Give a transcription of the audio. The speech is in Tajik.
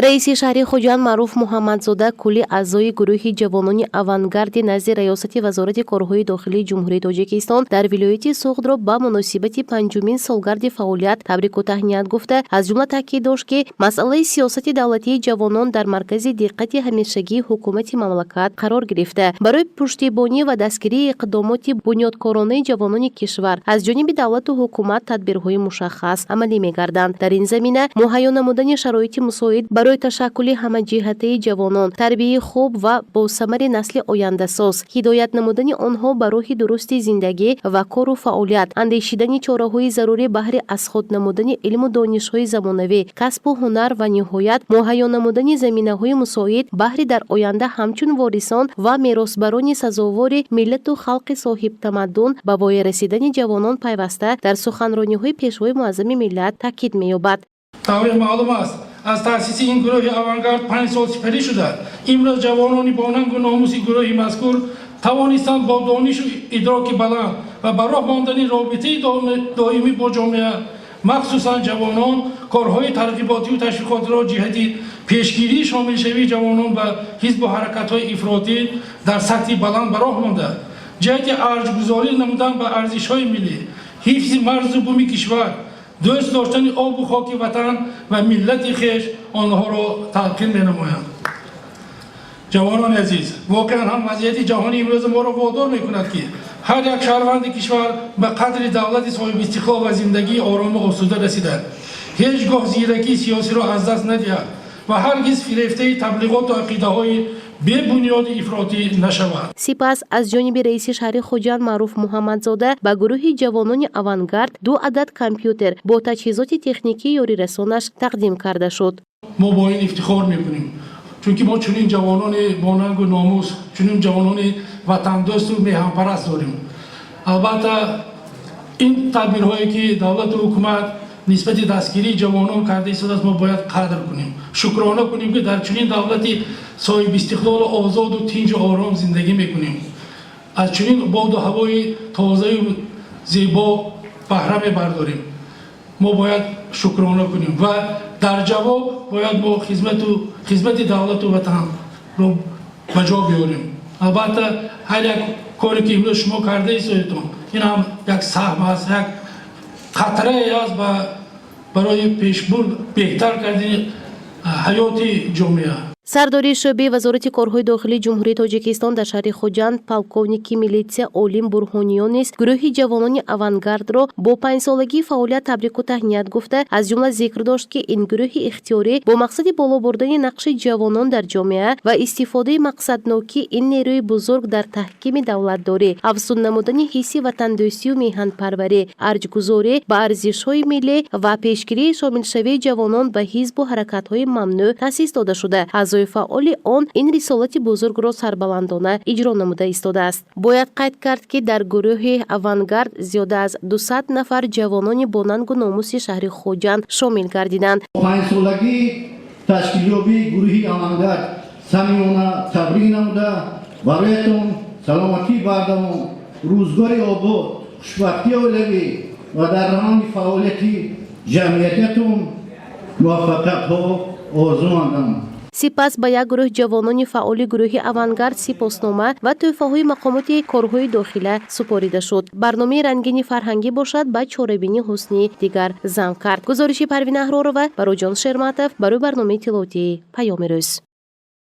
раиси шаҳри Хуҷанд Маъруф Муҳаммадзода кулли аъзои гурӯҳи ҷавонони Авангарди назди раёсати вазорати корҳои дохилии ҷумҳурии Тоҷикистон дар вилояти Суғдро ба муносибати 5-мин солгарди фаъолият табрику таҳният гуфта, аз ҷумла таъкид дошт, ки масъалаи сиёсати давлатии ҷавонон дар маркази диққати ҳамешагии ҳукумати мамлакат қарор гирифта. Барои пуштибонӣ ва дастгирии иқдомоти бунёдкоронаи ҷавонони кишвар аз ҷониби давлату ҳукумат тадбирҳои мушаххас амалӣ мегарданд. Дар ин замина муҳайё намудани шароити мусоид барои ташаккули ҳамаҷиҳатаи ҷавонон, тарбияи хуб ва босамари насли ояндасоз, ҳидоят намудани онҳо ба роҳи дурусти зиндагӣ ва кору фаъолият, андешидани чораҳои зарурӣ баҳри азход намудани илму донишҳои замонавӣ, касбу ҳунар ва ниҳоят муҳайё намудани заминаҳои мусоид баҳри дар оянда ҳамчун ворисон ва меросбарони сазовори миллату халқи соҳибтамаддун ба воя расидани ҷавонон пайваста дар суханрониҳои пешвои муаззами миллат таъкид меёбад. Тавре маълум аст, аз таъсиси ин гурӯҳи Авангард 5 сол сипарӣ шуда, имрӯз ҷавонони бо нангу номуси гурӯҳи мазкур тавонистанд бо донишу идроки баланд ва ба роҳ мондани робитаи доимӣ бо ҷомеа, махсусан ҷавонон, корҳои тарғиботию ташвиқотиро ҷиҳати пешгирии шомилшавии ҷавонон ба ҳизбу ҳаракатҳои ифротӣ дар сатҳи баланд ба роҳ монда, ҷиҳати арҷгузорӣ намудан ба арзишҳои миллӣ, ҳифзи марзу буми кишвар, дӯст доштани обу хоки ватан ва миллати хеш онҳоро талқин менамоям. ҷавонони азиз, воқеан ҳам вазъияти ҷаҳонии имрӯзи моро водор мекунад, ки ҳар як шаҳрванди кишвар ба қадри давлати соҳибистиқлол ва зиндагии орому осуда расида, ҳеҷ гоҳ зиракии сиёсиро аз даст надиҳад ва ҳаргиз фирефтаи таблиғоту ақидаҳои бебунёди ифротӣ нашавад. Сипас аз ҷониби раиси шаҳри Хуҷанд Маъруф Муҳаммадзода ба гурӯҳи ҷавонони Авангард 2 адад компютер бо таҷҳизоти техникии ёрирасонаш тақдим карда шуд. Мо бо ин ифтихор мекунем, чунки мо чунин ҷавонони бо нангу номус, чунин ҷавонони ватандӯсту меҳампараст дорем. Албатта ин тадбирҳое ки давлату ҳукумат нисбати дастгирии ҷавонон карда истодааст, мо бояд қадр кунем, шукрона кунем, ки дар чунин давлати соҳибистиқлолу озоду тинҷу ором зиндагӣ мекунем. аз чунин боду ҳавои тозаю зебо баҳра мебардорем. мо бояд шукрона кунем ва дар ҷавоб бояд мо хизмати давлату ватанро ба ҷо биёрем. албатта ҳар як коре ки имрӯз шумо карда истодитон, ин ҳам як саҳм аст, як қатрае аст барои пешбурд беҳтар кардани ҳаёти ҷомеа. Сардори шӯъбаи вазорати корҳои дохилии ҷумҳурии Тоҷикистон дар шаҳри Хуҷанд полковники милитсия Олим Бурҳониён низ гурӯҳи ҷавонони Авангардро бо 5-солагии фаъолият табрику таҳният гуфта, аз ҷумла зикр дошт, ки ин гурӯҳи ихтиёрӣ бо мақсади боло бурдани нақши ҷавонон дар ҷомеа ва истифодаи мақсадноки ин нерӯи бузург дар таҳкими давлатдорӣ, афзун намудани ҳисси ватандӯстию меҳанпарварӣ, арҷгузорӣ ба арзишҳои миллӣ ва пешгирии шомилшавии ҷавонон ба ҳизбу ҳаракатҳои мамнӯъ таъсис дода шуда, фаъоли он ин рисолати бузургро сарбаландона иҷро намуда истодааст. Бояд қайд кард, ки дар гурӯҳи Авангард зиёда аз 200 нафар ҷавонони бо нангу номуси шаҳри Хуҷанд шомил гардиданд. 5-солагии ташкилёбии гурӯҳи Авангард самимона табрик намуда, бароятон саломатӣ бардамон, рӯзгори обод, хушбахтии оилавӣ ва дар раҳони фаъолияти ҷамъиятиатон муваффақиятҳо орзу мандам. Сипас ба як гурӯҳ ҷавонони фаъоли гурӯҳи Авангард сипоснома ва тӯҳфаҳои мақомоти корҳои дохила супорида шуд. Барномаи рангини фарҳангӣ бошад ба чорабини ҳусни дигар зам кард. гузориши Парвина Аҳророва, Бароҷон Шерматов барои барномаи иттилоотии Паёми рӯз.